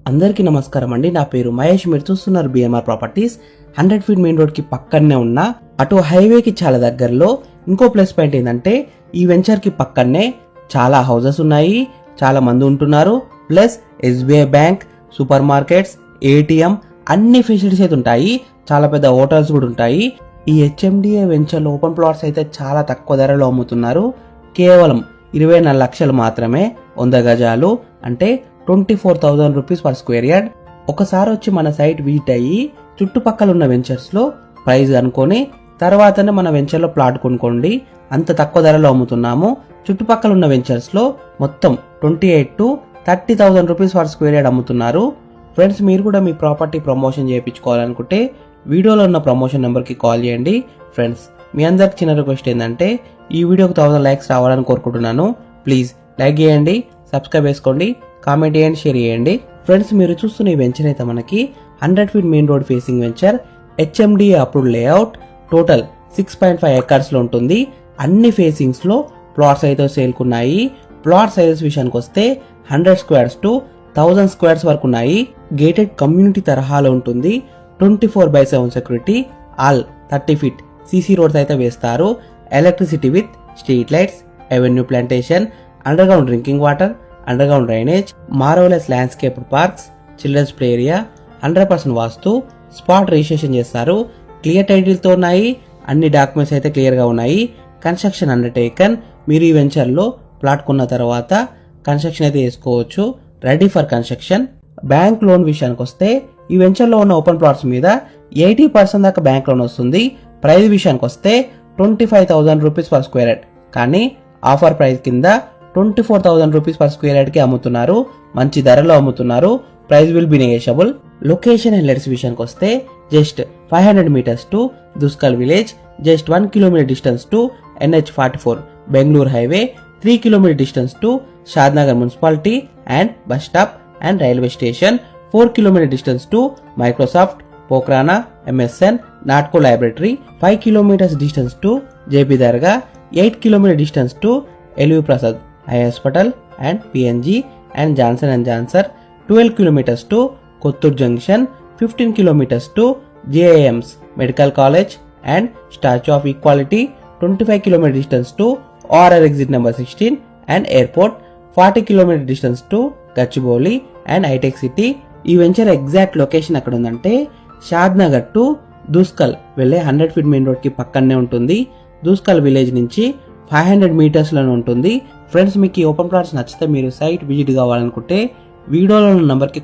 అందరికీ నమస్కారం అండి. నా పేరు మహేష్. మీరు చూస్తున్నారు BMR properties. 100 feet main road కి పక్కనే ఉన్న అటు హైవేకి చాలా దగ్గరలో ఇంకో ప్లస్ పాయింట్ ఏంటంటే ఈ వెంచర్ కి పక్కనే చాలా హౌసెస్ ఉన్నాయి, చాలా మంది ఉంటున్నారు. Plus SBI bank, super markets, ATM అన్ని ఫెసిలిటీస్ అయితే ఉంటాయి. చాలా పెద్ద హోటల్స్ కూడా ఉంటాయి. ఈ హెచ్ఎండిఏ వెంచర్ లో ఓపెన్ ప్లాట్స్ అయితే చాలా తక్కువ ధరలో అమ్ముతున్నారు. కేవలం 24 లక్షలు మాత్రమే. 100 గజాలు అంటే 24,000 రూపీస్ పర్ స్క్వేర్ యార్డ్. ఒకసారి వచ్చి మన సైట్ విజిట్ అయ్యి చుట్టుపక్కల ఉన్న వెంచర్స్ లో ప్రైస్ అనుకొని తర్వాతనే మన వెంచర్ లో ప్లాట్ కొనుక్కోండి. అంత తక్కువ ధరలో అమ్ముతున్నాము. చుట్టుపక్కల ఉన్న వెంచర్స్ లో మొత్తం 28 to 30,000 rupees per square yard అమ్ముతున్నారు. ఫ్రెండ్స్, మీరు కూడా మీ ప్రాపర్టీ ప్రమోషన్ చేయించుకోవాలనుకుంటే వీడియోలో ఉన్న ప్రమోషన్ నెంబర్కి కాల్ చేయండి. ఫ్రెండ్స్, మీ అందరికి చిన్న రిక్వెస్ట్ ఏంటంటే ఈ వీడియోకి 1000 లైక్స్ రావాలని కోరుకుంటున్నాను. ప్లీజ్ లైక్ చేయండి, సబ్స్క్రైబ్ చేసుకోండి, కామెంట్ చేయండి, షేర్ చేయండి. ఫ్రెండ్స్, మీరు చూస్తున్న ఈ వెంచర్ అయితే మనకి 100 feet main road facing venture, HMDA approved layout, total 6.5 acres లో ఉంటుంది. అన్ని ఫేసింగ్స్ లో ప్లాట్స్ అయితే సేల్కున్నాయి. ప్లాట్ సైజెస్ విషయానికి వస్తే 100 స్క్వేర్స్ టు 1000 స్క్వేర్స్ వరకు ఉన్నాయి. గేటెడ్ కమ్యూనిటీ తరహాలో ఉంటుంది. 24/7 security, all 30 feet CC roads అయితే వేస్తారు. Electricity with street lights, avenue plantation, underground drinking water, underground drainage, marvellous landscape parks, children's play area, 100% vastu, spot registration చేస్తారు. Clear title తో ఉన్నాయి. అన్ని డాక్యుమెంట్స్ అయితే clear గా ఉన్నాయి. Construction undertaken. మీరు ఈ వెంచర్ లో ప్లాట్ కొన్న తర్వాత కన్స్ట్రక్షన్ అయితే చేసుకోవచ్చు. Ready for construction. Bank loan విషయానికి వస్తే ఈ వెంచర్ లో ఉన్న ఓపెన్ ప్లాట్స్ మీద 80% దాకా బ్యాంక్ లోన్ వస్తుంది. ప్రైస్ విషయానికి వస్తే 25,000 రూపీస్ పర్ స్క్వేర్ యార్డ్, కానీ ఆఫర్ ప్రైస్ కింద 24,000 రూపీస్ పర్ స్క్వేర్ యార్డ్ కి అమ్ముతున్నారు. మంచి ధరలో అమ్ముతున్నారు. Price will be negotiable. Location and let's విషయానికి వస్తే just 500 metres to Duskal village, just 1 kilometre distance to NH44 Bengaluru highway, 3 kilometre distance to Shadnagar municipality and bus stop and railway station, 4 kilometre distance to Microsoft, Pokarna, MSN, Natco library, 5 kilometres distance to JP dargah, 8 kilometre distance to LV Prasad eye hospital and PNG and Johnson and Johnson, 12 kilometres to Kothur junction, 15 kilometres to JAMS medical college and statue of equality, 25 kilometre distance to ORR exit number 16 and airport, 40 kilometre distance to Gachibowli and హైటెక్ City. ఈ venture exact location ఎక్కడ ఉందంటే Shadnagar to దూస్కల్ వెళ్లే 100 feet main road కి పక్కనే ఉంటుంది. దూస్కల్ village నుంచి 500 metres లోనే ఉంటుంది. ఫ్రెండ్స్, మీకు ఈ ఓపెన్ ప్లాట్స్ నచ్చితే మీరు సైట్ విజిట్ కావాలనుకుంటే వీడియోలో ఉన్న నంబర్ కి